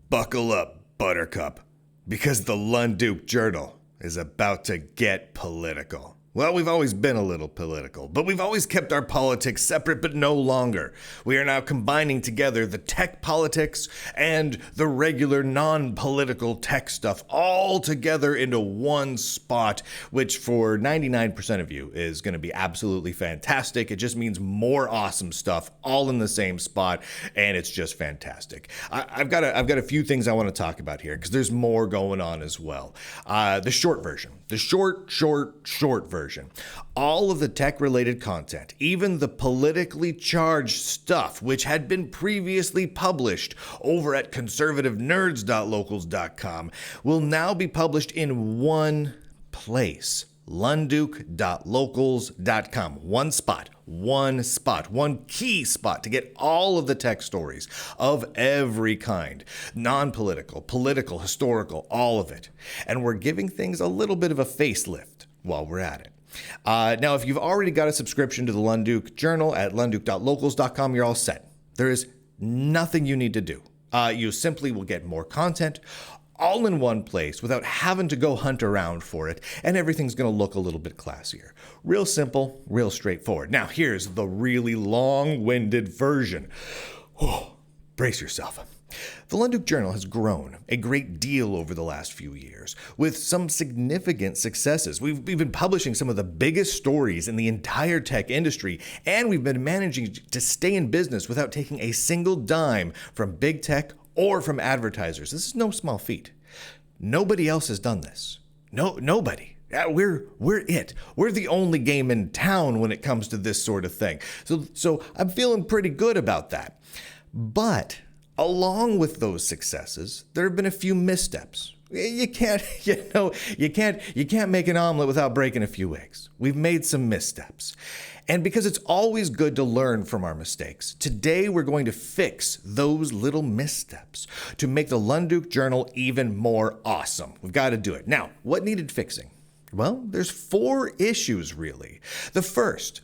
Buckle up, Buttercup, because the Lunduke Journal is about to get political. Well, we've always been a little political, but we've always kept our politics separate, but no longer. We are now combining together the tech politics and the regular non-political tech stuff all together into one spot, which for 99% of you is going to be absolutely fantastic. It just means more awesome stuff all in the same spot, and it's just fantastic. I've got a few things I want to talk about here because there's more going on as well. The short version, the short version. All of the tech-related content, even the politically charged stuff, which had been previously published over at conservativenerds.locals.com, will now be published in one place. Lunduke.locals.com. One spot, one key spot to get all of the tech stories of every kind. Non-political, political, historical, all of it. And we're giving things a little bit of a facelift while we're at it. Now, if you've already got a subscription to the Lunduke Journal at lunduke.locals.com, you're all set. There is nothing you need to do. You simply will get more content all in one place without having to go hunt around for it, and everything's going to look a little bit classier. Real simple, real straightforward. Now, here's the really long-winded version. Oh, brace yourself. The Lunduke Journal has grown a great deal over the last few years, with some significant successes. We've been publishing some of the biggest stories in the entire tech industry, and we've been managing to stay in business without taking a single dime from big tech or from advertisers. This is no small feat. Nobody else has done this. Nobody. We're it. We're the only game in town when it comes to this sort of thing. So I'm feeling pretty good about that. But along with those successes, there have been a few missteps. You can't make an omelet without breaking a few eggs. We've made some missteps. And because it's always good to learn from our mistakes, today we're going to fix those little missteps to make the Lunduke Journal even more awesome. We've got to do it. Now, what needed fixing? Well, there's 4 issues, really. The first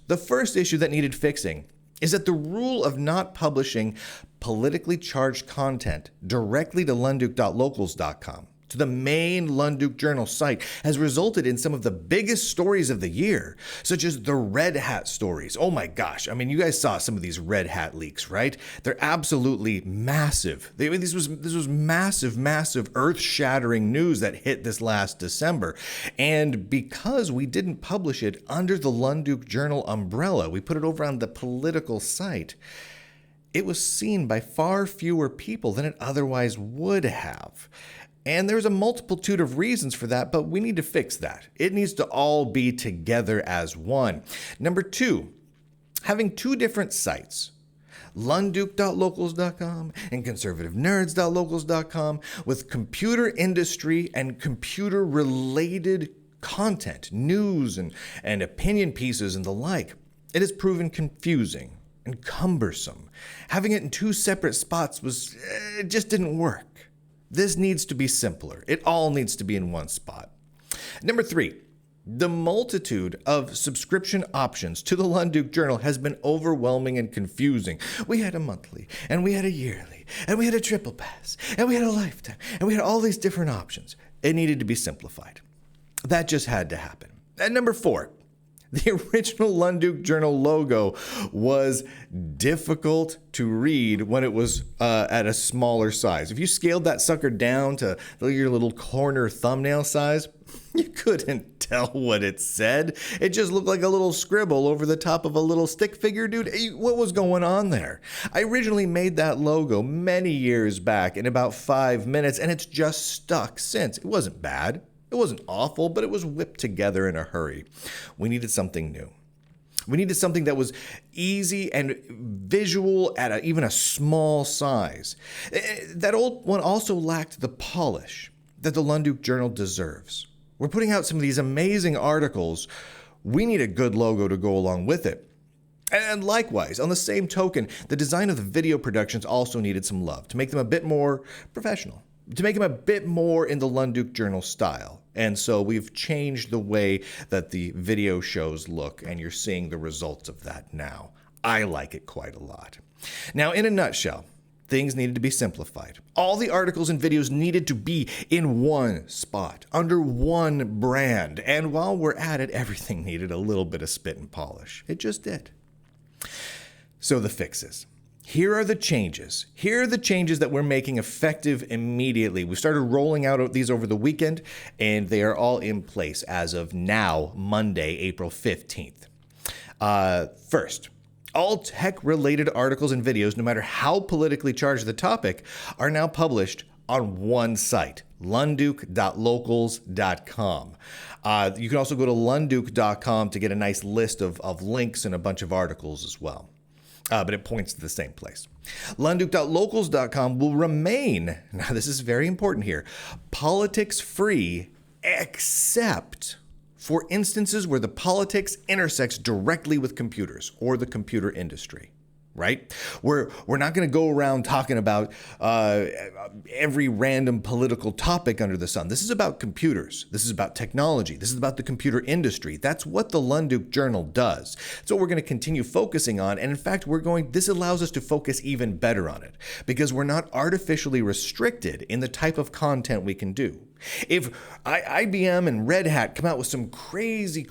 issue that needed fixing is that the rule of not publishing politically charged content directly to lunduke.locals.com, to the main Lunduke Journal site, has resulted in some of the biggest stories of the year, such as the Red Hat stories. Oh my gosh, I mean, you guys saw some of these Red Hat leaks, right? They're absolutely massive. This was massive, earth-shattering news that hit this last December. And because we didn't publish it under the Lunduke Journal umbrella, we put it over on the political site, it was seen by far fewer people than it otherwise would have. And there's a multitude of reasons for that, but we need to fix that. It needs to all be together as one. Number 2, having 2 different sites, lunduke.locals.com and conservativenerds.locals.com, with computer industry and computer-related content, news and opinion pieces and the like. It has proven confusing and cumbersome. Having it in 2 separate spots it just didn't work. This needs to be simpler. It all needs to be in one spot. Number 3, the multitude of subscription options to the Lunduke Journal has been overwhelming and confusing. We had a monthly, and we had a yearly, and we had a triple pass, and we had a lifetime, and we had all these different options. It needed to be simplified. That just had to happen. And number 4, the original Lunduke Journal logo was difficult to read when it was at a smaller size. If you scaled that sucker down to your little corner thumbnail size, you couldn't tell what it said. It just looked like a little scribble over the top of a little stick figure, dude. What was going on there? I originally made that logo many years back in about 5 minutes, and it's just stuck since. It wasn't bad. It wasn't awful, but it was whipped together in a hurry. We needed something new. We needed something that was easy and visual at even a small size. That old one also lacked the polish that the Lunduke Journal deserves. We're putting out some of these amazing articles. We need a good logo to go along with it. And likewise, on the same token, the design of the video productions also needed some love to make them a bit more professional, to make them a bit more in the Lunduke Journal style. And so we've changed the way that the video shows look, and you're seeing the results of that now. I like it quite a lot. Now, in a nutshell, things needed to be simplified. All the articles and videos needed to be in one spot, under one brand. And while we're at it, everything needed a little bit of spit and polish. It just did. So the fixes. Here are the changes. Here are the changes that we're making effective immediately. We started rolling out these over the weekend, and they are all in place as of now, Monday, April 15th. First, all tech-related articles and videos, no matter how politically charged the topic, are now published on one site, lunduke.locals.com. You can also go to lunduke.com to get a nice list of links and a bunch of articles as well. But it points to the same place. Lunduke.locals.com will remain, now this is very important here, politics-free except for instances where the politics intersects directly with computers or the computer industry. Right? We're not going to go around talking about every random political topic under the sun. This is about computers. This is about technology. This is about the computer industry. That's what the Lunduke Journal does. It's what we're going to continue focusing on. And in fact, this allows us to focus even better on it because we're not artificially restricted in the type of content we can do. If IBM and Red Hat come out with some crazy,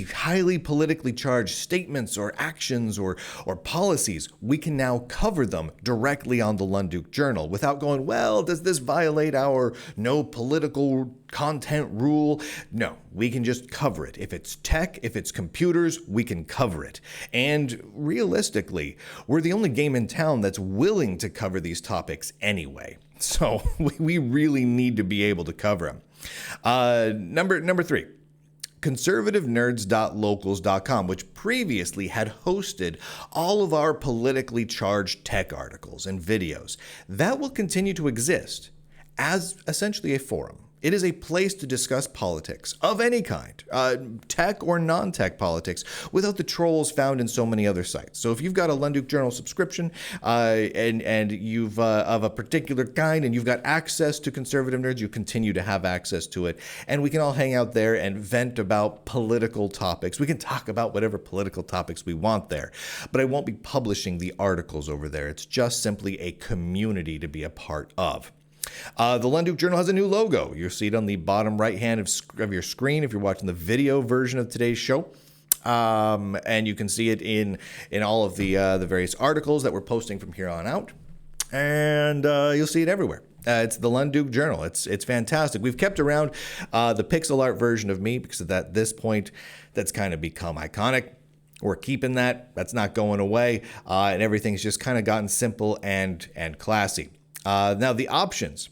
highly politically charged statements or actions or policies, we can now cover them directly on the Lunduke Journal without going, well, does this violate our no political content rule? No, we can just cover it. If it's tech, if it's computers, we can cover it. And realistically, we're the only game in town that's willing to cover these topics anyway. So we really need to be able to cover them. Number 3, conservativenerds.locals.com, which previously had hosted all of our politically charged tech articles and videos. That will continue to exist as essentially a forum. It is a place to discuss politics of any kind, tech or non-tech politics, without the trolls found in so many other sites. So if you've got a Lunduke Journal subscription and you've of a particular kind and you've got access to Conservative Nerds, you continue to have access to it. And we can all hang out there and vent about political topics. We can talk about whatever political topics we want there. But I won't be publishing the articles over there. It's just simply a community to be a part of. The Lunduke Journal has a new logo. You'll see it on the bottom right hand of your screen if you're watching the video version of today's show. And you can see it in all of the various articles that we're posting from here on out. And you'll see it everywhere. It's the Lunduke Journal. It's fantastic. We've kept around the pixel art version of me because at this point, that's kind of become iconic. We're keeping that. That's not going away. And everything's just kind of gotten simple and classy. Now, the options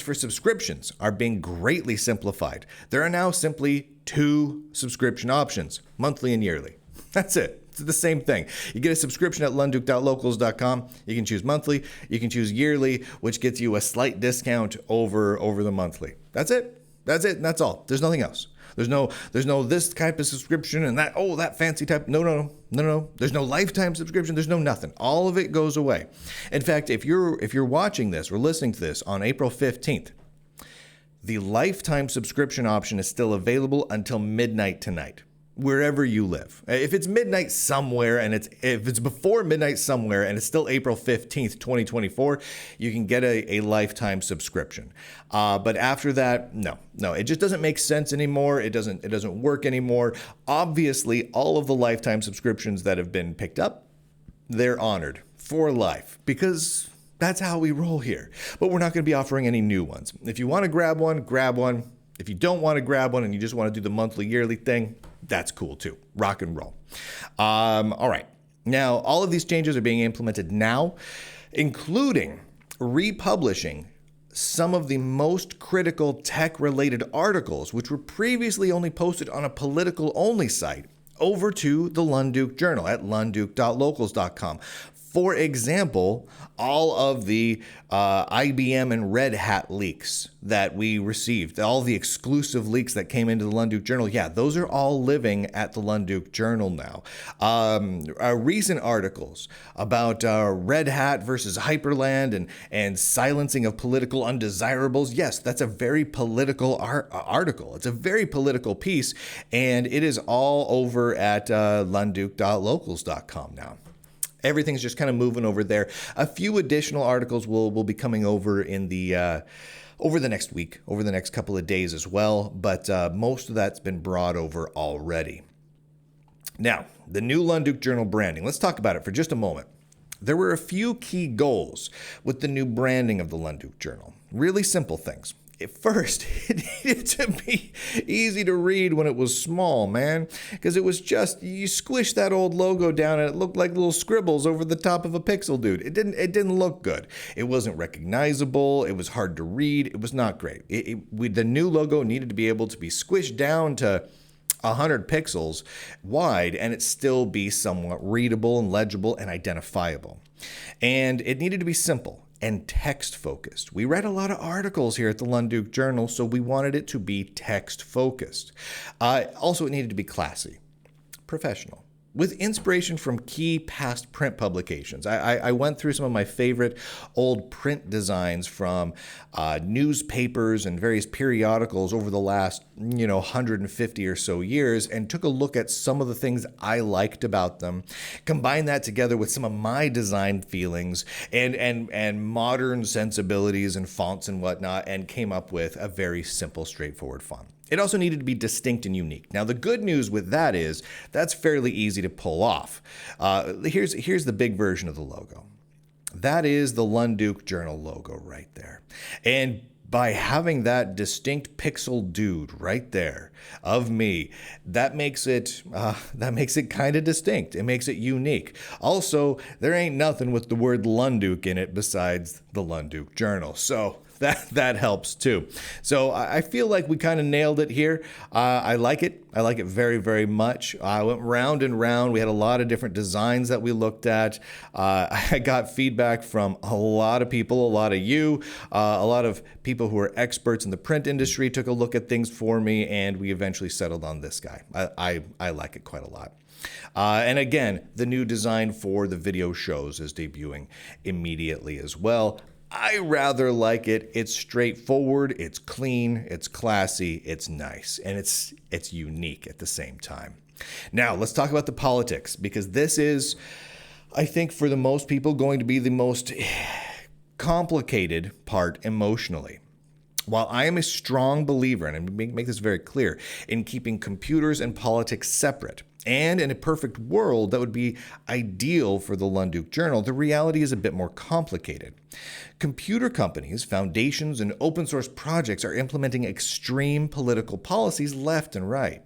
for subscriptions are being greatly simplified. There are now simply 2 subscription options, monthly and yearly. That's it. It's the same thing. You get a subscription at lunduke.locals.com. You can choose monthly. You can choose yearly, which gets you a slight discount over the monthly. That's it. And that's all. There's nothing else. There's no this type of subscription and that fancy type. No. There's no lifetime subscription. There's no nothing. All of it goes away. In fact, if you're watching this or listening to this on April 15th, the lifetime subscription option is still available until midnight tonight, wherever you live. If it's midnight somewhere and if it's before midnight somewhere and it's still April 15th, 2024, you can get a lifetime subscription. But after that, no, it just doesn't make sense anymore. It doesn't work anymore. Obviously, all of the lifetime subscriptions that have been picked up, they're honored for life because that's how we roll here. But we're not going to be offering any new ones. If you want to grab one, grab one. If you don't want to grab one and you just want to do the monthly, yearly thing, that's cool too. Rock and roll. All right. Now, all of these changes are being implemented now, including republishing some of the most critical tech-related articles, which were previously only posted on a political-only site, over to the Lunduke Journal at lunduke.locals.com. For example, all of the IBM and Red Hat leaks that we received, all the exclusive leaks that came into the Lunduke Journal, yeah, those are all living at the Lunduke Journal now. Recent articles about Red Hat versus Hyperland and silencing of political undesirables, yes, that's a very political article. It's a very political piece, and it is all over at lunduke.locals.com now. Everything's just kind of moving over there. A few additional articles will be coming over in the over the next week, over the next couple of days as well, but most of that's been brought over already. Now, the new Lunduke Journal branding. Let's talk about it for just a moment. There were a few key goals with the new branding of the Lunduke Journal. Really simple things. At first, it needed to be easy to read when it was small, man, because it was just, you squish that old logo down and it looked like little scribbles over the top of a pixel, dude. It didn't look good. It wasn't recognizable. It was hard to read. It was not great. The new logo needed to be able to be squished down to 100 pixels wide and it still be somewhat readable and legible and identifiable. And it needed to be simple and text-focused. We read a lot of articles here at the Lunduke Journal, so we wanted it to be text-focused. Also, it needed to be classy, professional, with inspiration from key past print publications. I went through some of my favorite old print designs from newspapers and various periodicals over the last, 150 or so years and took a look at some of the things I liked about them, combined that together with some of my design feelings and modern sensibilities and fonts and whatnot, and came up with a very simple, straightforward font. It also needed to be distinct and unique. Now, the good news with that is that's fairly easy to pull off. Here's the big version of the logo. That is the Lunduke Journal logo right there. And by having that distinct pixel dude right there of me, that makes it kind of distinct. It makes it unique. Also, there ain't nothing with the word Lunduke in it besides the Lunduke Journal. So that helps too. So I feel like we kind of nailed it here. I like it. I like it very, very much. I went round and round. We had a lot of different designs that we looked at. I got feedback from a lot of people, a lot of you, a lot of people who are experts in the print industry took a look at things for me, and we eventually settled on this guy. I like it quite a lot. And again, the new design for the video shows is debuting immediately as well. I rather like it. It's straightforward, it's clean, it's classy, it's nice, and it's unique at the same time. Now, let's talk about the politics, because this is, I think, for the most people, going to be the most complicated part emotionally. While I am a strong believer, and I make this very clear, in keeping computers and politics separate, and in a perfect world that would be ideal for the Lunduke Journal, the reality is a bit more complicated. Computer companies, foundations, and open source projects are implementing extreme political policies left and right.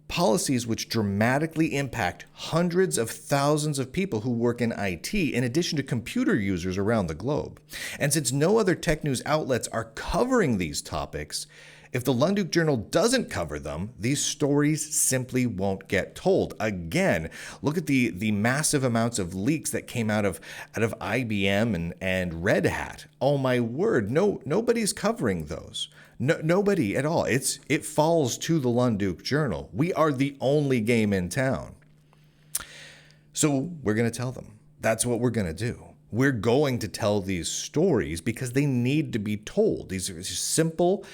Policies which dramatically impact hundreds of thousands of people who work in IT, in addition to computer users around the globe. And since no other tech news outlets are covering these topics, if the Lunduke Journal doesn't cover them, these stories simply won't get told. Again, look at the massive amounts of leaks that came out of IBM and Red Hat. Oh my word, nobody's covering those. No, nobody at all. It falls to the Lunduke Journal. We are the only game in town. So we're going to tell them. That's what we're going to do. We're going to tell these stories because they need to be told. These are simple,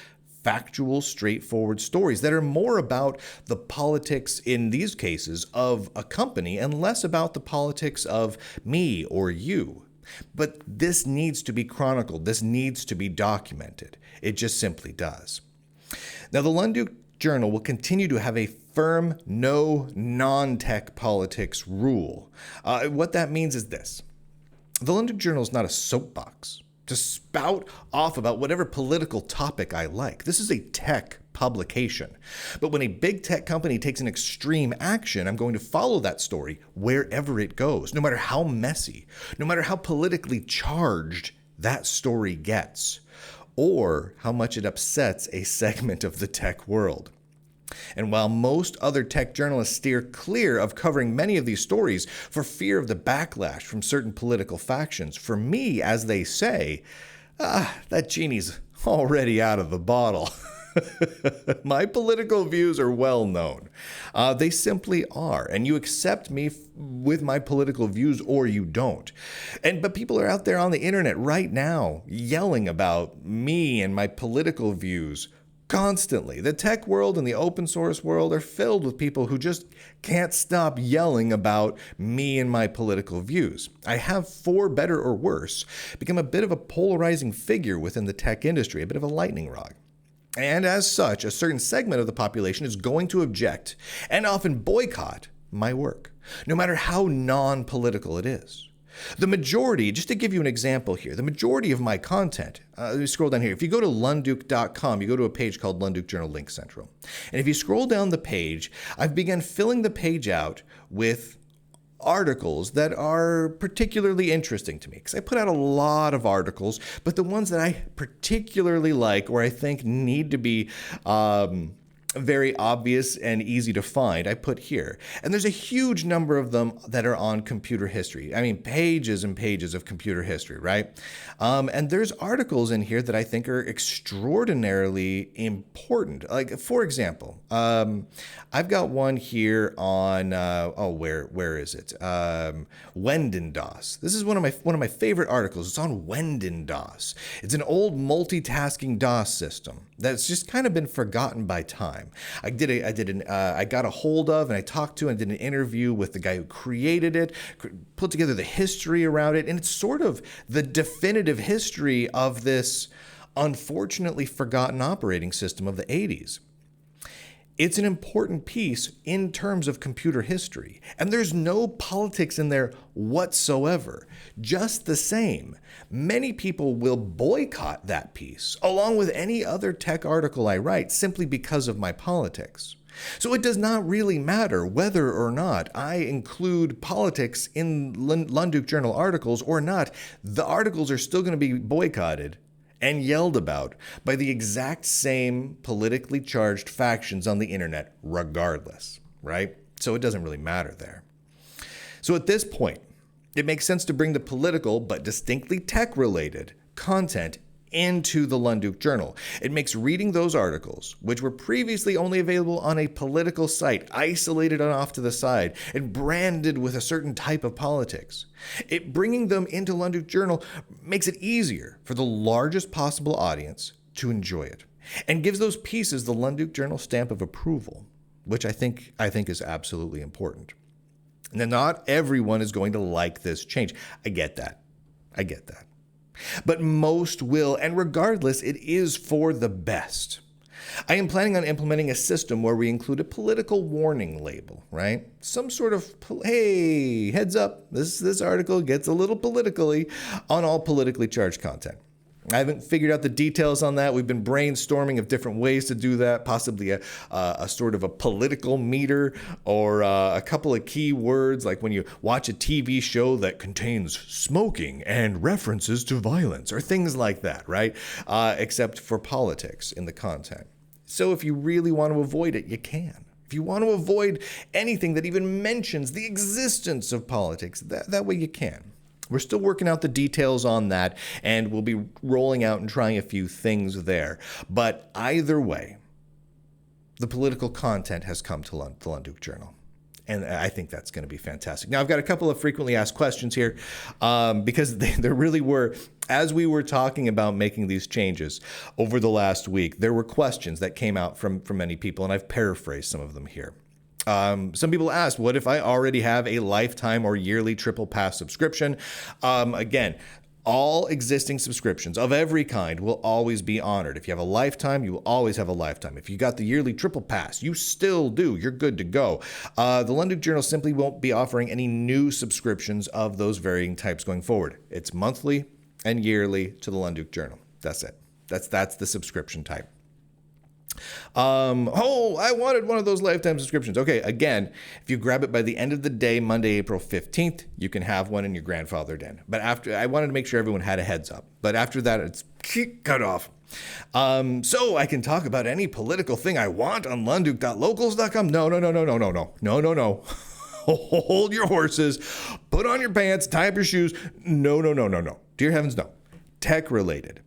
factual, straightforward stories that are more about the politics, in these cases, of a company and less about the politics of me or you. But this needs to be chronicled. This needs to be documented. It just simply does. Now, the Lunduke Journal will continue to have a firm no non-tech politics rule. What that means is this. The Lunduke Journal is not a soapbox to spout off about whatever political topic I like. This is a tech publication. But when a big tech company takes an extreme action, I'm going to follow that story wherever it goes, no matter how messy, no matter how politically charged that story gets, or how much it upsets a segment of the tech world. And while most other tech journalists steer clear of covering many of these stories for fear of the backlash from certain political factions, for me, as they say, that genie's already out of the bottle. My political views are well known. They simply are. And you accept me with my political views or you don't. But people are out there on the internet right now yelling about me and my political views Constantly. The tech world and the open source world are filled with people who just can't stop yelling about me and my political views. I have, for better or worse, become a bit of a polarizing figure within the tech industry, a bit of a lightning rod. And as such, a certain segment of the population is going to object and often boycott my work, no matter how non-political it is. The majority, just to give you an example here, the majority of my content, let me scroll down here. If you go to lunduke.com, you go to a page called Lunduke Journal Link Central. And if you scroll down the page, I've begun filling the page out with articles that are particularly interesting to me, because I put out a lot of articles, but the ones that I particularly like or I think need to be very obvious and easy to find, I put here. And there's a huge number of them that are on computer history. I mean, pages and pages of computer history, right? And there's articles in here that I think are extraordinarily important. Like, for example, I've got one here on, where is it? Wendendos. This is one of my favorite articles. It's on Wendendos. It's an old multitasking DOS system that's just kind of been forgotten by time. I got a hold of and I talked to and did an interview with the guy who created it, put together the history around it, and it's sort of the definitive history of this unfortunately forgotten operating system of the 80s. It's an important piece in terms of computer history, and there's no politics in there whatsoever. Just the same, many people will boycott that piece, along with any other tech article I write, simply because of my politics. So it does not really matter whether or not I include politics in Lunduke Journal articles or not. The articles are still going to be boycotted and yelled about by the exact same politically charged factions on the internet regardless, right? So it doesn't really matter there. So at this point, it makes sense to bring the political but distinctly tech-related content into the Lunduke Journal. It makes reading those articles, which were previously only available on a political site, isolated and off to the side, and branded with a certain type of politics. Bringing them into Lunduke Journal makes it easier for the largest possible audience to enjoy it, and gives those pieces the Lunduke Journal stamp of approval, which I think is absolutely important. Now, not everyone is going to like this change. I get that. But most will, and regardless, it is for the best. I am planning on implementing a system where we include a political warning label, right? Some sort of, hey, heads up, this article gets a little politically on all politically charged content. I haven't figured out the details on that. We've been brainstorming of different ways to do that, possibly a sort of a political meter or a couple of key words, like when you watch a TV show that contains smoking and references to violence or things like that, right? Except for politics in the content. So if you really want to avoid it, you can. If you want to avoid anything that even mentions the existence of politics, that way you can. We're still working out the details on that, and we'll be rolling out and trying a few things there. But either way, the political content has come to the Lunduke Journal. And I think that's going to be fantastic. Now, I've got a couple of frequently asked questions here because there really were, as we were talking about making these changes over the last week, there were questions that came out from many people, and I've paraphrased some of them here. Some people asked, what if I already have a lifetime or yearly triple pass subscription? Again, all existing subscriptions of every kind will always be honored. If you have a lifetime, you will always have a lifetime. If you got the yearly triple pass, you still do. You're good to go. The Lunduke Journal simply won't be offering any new subscriptions of those varying types going forward. It's monthly and yearly to the Lunduke Journal. That's it. That's the subscription type. I wanted one of those lifetime subscriptions. Okay, again, if you grab it by the end of the day, Monday, April 15th, you can have one and you're grandfathered in. But I wanted to make sure everyone had a heads up. But after that, it's cut off. So I can talk about any political thing I want on lunduke.locals.com. No. Hold your horses, put on your pants, tie up your shoes. No. Dear heavens, no. Tech related.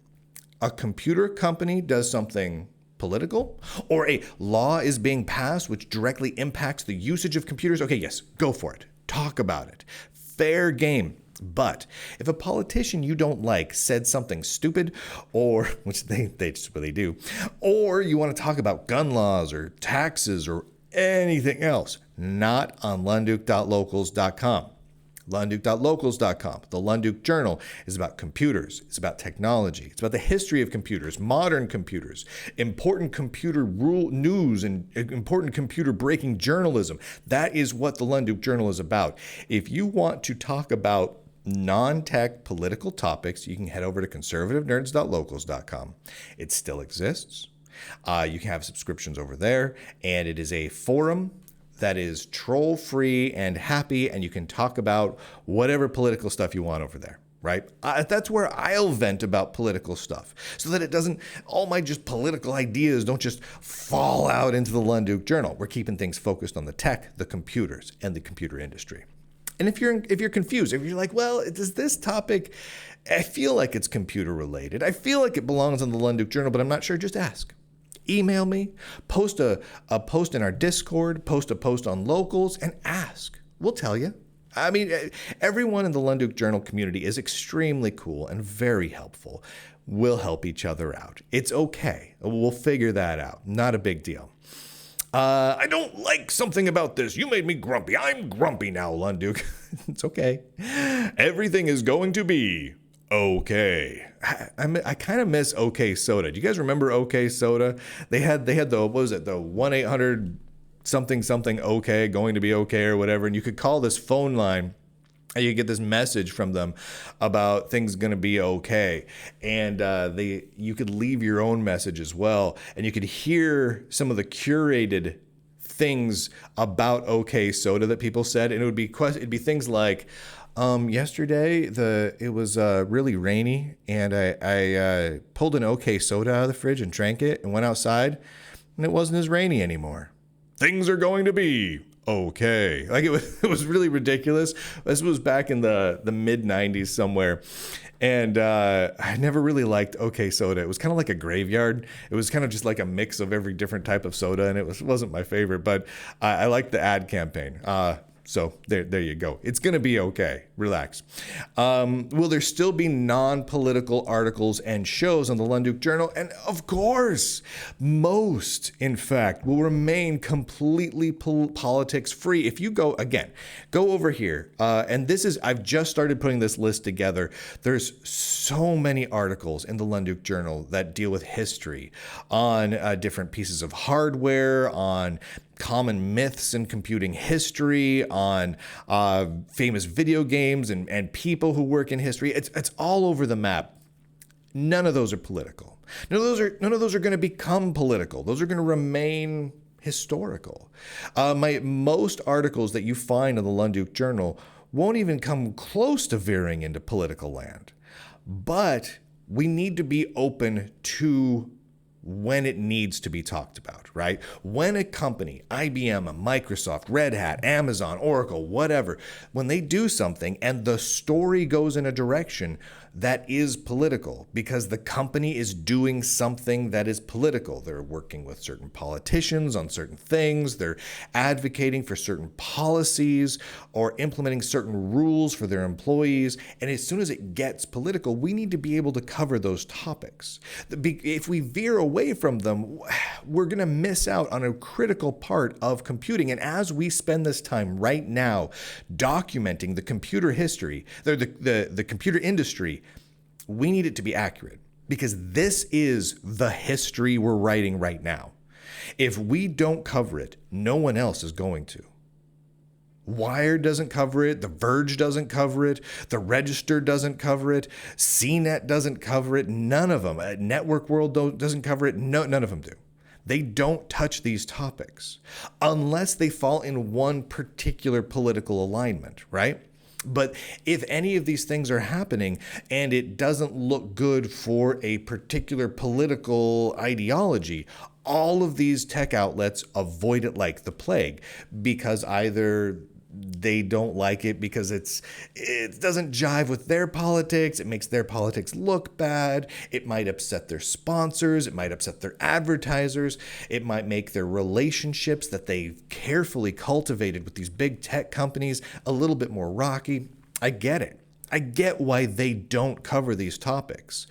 A computer company does something political, or a law is being passed which directly impacts the usage of computers, okay, yes, go for it. Talk about it. Fair game. But if a politician you don't like said something stupid, or, which they just really do, or you want to talk about gun laws or taxes or anything else, not on lunduke.locals.com. Lunduke.locals.com. The Lunduke Journal is about computers. It's about technology. It's about the history of computers, modern computers, important computer rule news, and important computer breaking journalism. That is what the Lunduke Journal is about. If you want to talk about non-tech political topics, you can head over to conservativenerds.locals.com. It still exists. You can have subscriptions over there, and it is a forum that is troll-free and happy, and you can talk about whatever political stuff you want over there, right? That's where I'll vent about political stuff, so that it doesn't, all my just political ideas don't just fall out into the Lunduke Journal. We're keeping things focused on the tech, the computers, and the computer industry. And if you're confused, if you're like, well, does this topic, I feel like it's computer related, I feel like it belongs on the Lunduke Journal, but I'm not sure, just ask. Email me, post a post in our Discord, post a post on Locals, and ask. We'll tell you. I mean, everyone in the Lunduke Journal community is extremely cool and very helpful. We'll help each other out. It's okay. We'll figure that out. Not a big deal. I don't like something about this. You made me grumpy. I'm grumpy now, Lunduke. It's okay. Everything is going to be okay. I kind of miss OK Soda. Do you guys remember OK Soda? They had the, what was it, the 1-800 something OK, going to be okay or whatever, and you could call this phone line and you get this message from them about things going to be okay. And you could leave your own message as well, and you could hear some of the curated things about OK Soda that people said, and it'd be things like, yesterday it was really rainy, and I pulled an OK Soda out of the fridge and drank it and went outside, and it wasn't as rainy anymore. Things are going to be okay. Like it was really ridiculous. This was back in the mid 90s somewhere. And I never really liked OK Soda. It was kind of like a graveyard. It was kind of just like a mix of every different type of soda, and it wasn't my favorite, but I liked the ad campaign. So there you go. It's going to be okay. Relax. Will there still be non-political articles and shows on the Lunduke Journal? And of course, most, in fact, will remain completely politics free. If you go over here, and I've just started putting this list together. There's so many articles in the Lunduke Journal that deal with history, on different pieces of hardware, on common myths in computing history, on famous video games and people who work in history. It's all over the map. None of those are political. None of those are going to become political. Those are going to remain historical. Most articles that you find in the Lunduke Journal won't even come close to veering into political land. But we need to be open to when it needs to be talked about, right? When a company, IBM, Microsoft, Red Hat, Amazon, Oracle, whatever, when they do something and the story goes in a direction that is political because the company is doing something that is political. They're working with certain politicians on certain things. They're advocating for certain policies or implementing certain rules for their employees. And as soon as it gets political, we need to be able to cover those topics. If we veer away from them, we're going to miss out on a critical part of computing. And as we spend this time right now documenting the computer history, the computer industry, we need it to be accurate because this is the history we're writing right now. If we don't cover it, no one else is going to. Wired doesn't cover it. The Verge doesn't cover it. The Register doesn't cover it. CNET doesn't cover it. None of them. Network World doesn't cover it. No, none of them do. They don't touch these topics unless they fall in one particular political alignment, right? But if any of these things are happening and it doesn't look good for a particular political ideology, all of these tech outlets avoid it like the plague because either they don't like it because it doesn't jive with their politics. It makes their politics look bad. It might upset their sponsors. It might upset their advertisers. It might make their relationships that they've carefully cultivated with these big tech companies a little bit more rocky. I get it. I get why they don't cover these topics.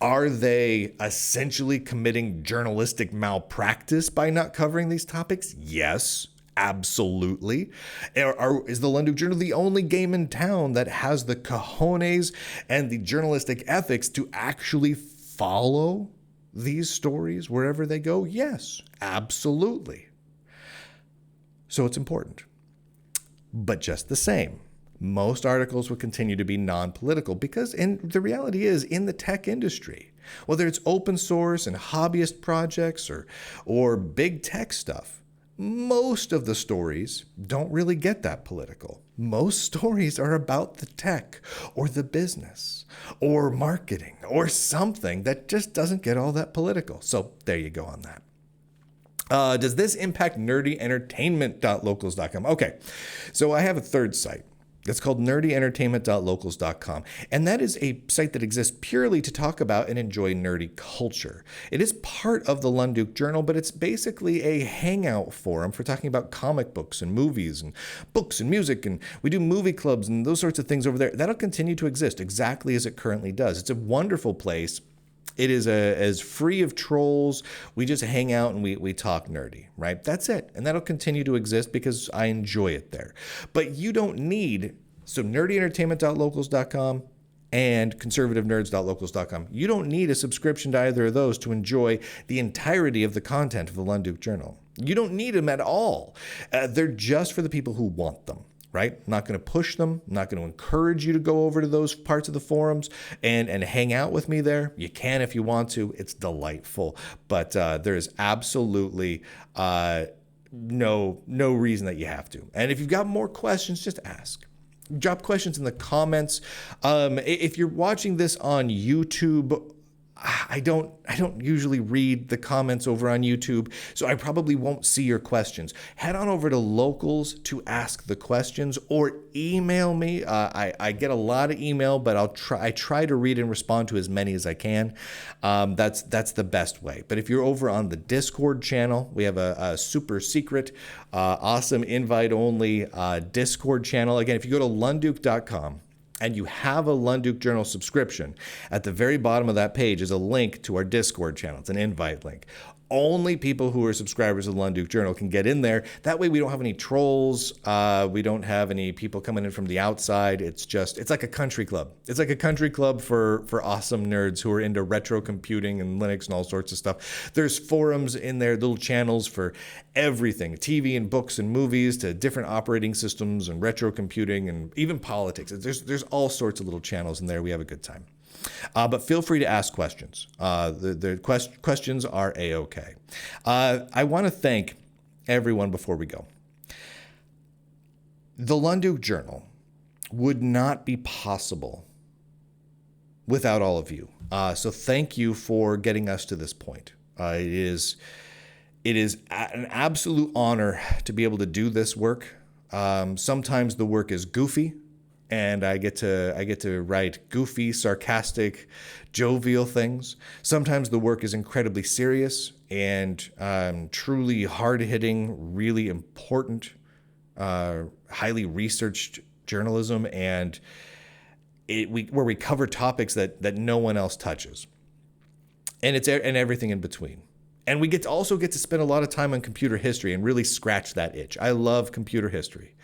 Are they essentially committing journalistic malpractice by not covering these topics? Yes, absolutely. Is the Lunduke Journal the only game in town that has the cojones and the journalistic ethics to actually follow these stories wherever they go? Yes, absolutely. So it's important. But just the same, most articles will continue to be non-political because the reality is, in the tech industry, whether it's open source and hobbyist projects or big tech stuff, most of the stories don't really get that political. Most stories are about the tech or the business or marketing or something that just doesn't get all that political. So there you go on that. Does this impact nerdyentertainment.locals.com? Okay, so I have a third site. It's called nerdyentertainment.locals.com, and that is a site that exists purely to talk about and enjoy nerdy culture. It is part of the Lunduke Journal, but it's basically a hangout forum for talking about comic books and movies and books and music, and we do movie clubs and those sorts of things over there. That'll continue to exist exactly as it currently does. It's a wonderful place. It is as free of trolls. We just hang out and we talk nerdy, right? That's it. And that'll continue to exist because I enjoy it there. But you don't need, so nerdyentertainment.locals.com and conservativenerds.locals.com, you don't need a subscription to either of those to enjoy the entirety of the content of the Lunduke Journal. You don't need them at all. They're just for the people who want them. Right? I'm not going to push them. I'm not going to encourage you to go over to those parts of the forums and hang out with me there. You can if you want to. It's delightful. But there is absolutely no reason that you have to. And if you've got more questions, just ask. Drop questions in the comments. If you're watching this on YouTube, I don't usually read the comments over on YouTube, so I probably won't see your questions. Head on over to Locals to ask the questions or email me. I get a lot of email, but I try to read and respond to as many as I can. That's the best way. But if you're over on the Discord channel, we have a super secret, awesome invite-only Discord channel. Again, if you go to lunduke.com, and you have a Lunduke Journal subscription, at the very bottom of that page is a link to our Discord channel. It's an invite link. Only people who are subscribers of the Lunduke Journal can get in there. That way we don't have any trolls. We don't have any people coming in from the outside. It's like a country club. It's like a country club for awesome nerds who are into retro computing and Linux and all sorts of stuff. There's forums in there, little channels for everything, TV and books and movies to different operating systems and retro computing and even politics. There's all sorts of little channels in there. We have a good time. But feel free to ask questions. The questions are A-OK. I want to thank everyone before we go. The Lunduke Journal would not be possible without all of you. So thank you for getting us to this point. It is an absolute honor to be able to do this work. Sometimes the work is goofy. And I get to write goofy, sarcastic, jovial things. Sometimes the work is incredibly serious and truly hard-hitting, really important, highly researched journalism, and where we cover topics that no one else touches, and everything in between. And we also get to spend a lot of time on computer history and really scratch that itch. I love computer history.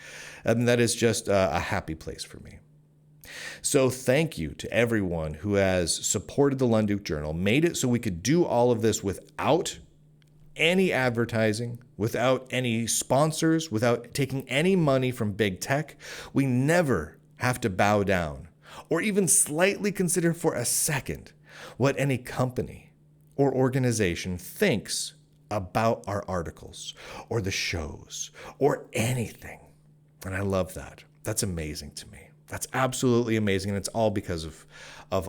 And that is just a happy place for me. So thank you to everyone who has supported the Lunduke Journal, made it so we could do all of this without any advertising, without any sponsors, without taking any money from big tech. We never have to bow down or even slightly consider for a second what any company or organization thinks about our articles or the shows or anything. And I love that. That's amazing to me. That's absolutely amazing. And it's all because of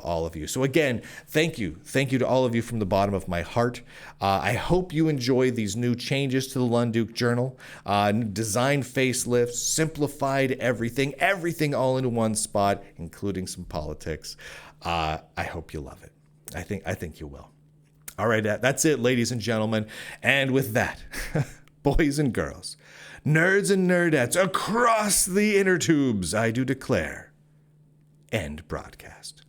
all of you. So again, thank you. Thank you to all of you from the bottom of my heart. I hope you enjoy these new changes to the Lunduke Journal. Design facelifts, simplified everything all into one spot, including some politics. I hope you love it. I think you will. All right, that's it, ladies and gentlemen. And with that, boys and girls, nerds and nerdettes across the inner tubes, I do declare, End broadcast.